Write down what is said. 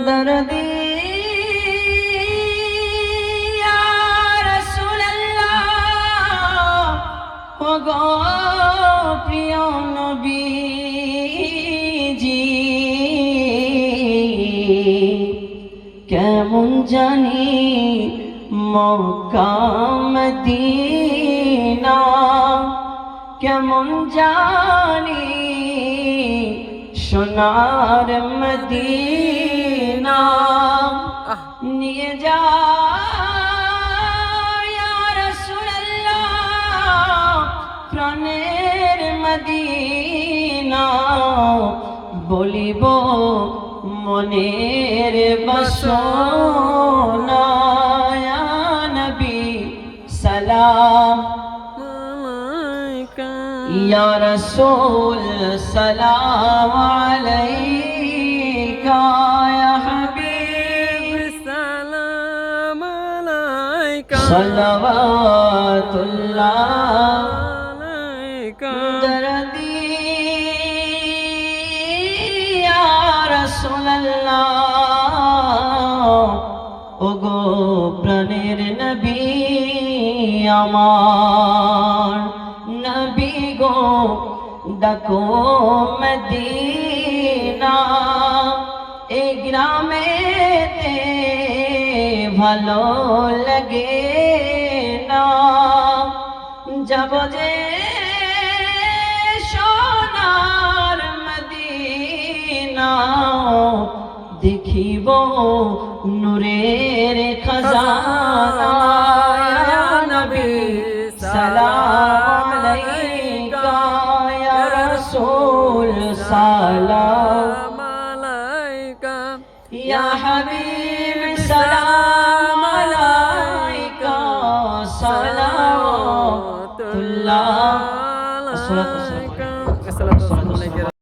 দরদি ইয়া রাসূলুল্লাহ ওগো প্রিয় নবীজি কেমন জানি মক্কা মদিনা কেমন জানি সোনার মদিনা নিয়ে যাও ইয়া রাসূলুল্লাহ প্রাণের মদিনা বলিব মনের বাসনা ইয়া নবী সালাম या रसूल सलाम अलैका या हबीब सलाम अलैका सल्लल्लाहु अलैका दरदी या रसूलल्लाह ओगो प्राणेर नबी আমার नबी गो डाको मदीना ए ग्रामे ते भालो लगे ना जब जे सोनार मदीना देखिब नूरेर खजाना या नबी सलाम अलैका या रसूल सलाम अलैका या हबीब सलाम अलैका सलावतुल्लाह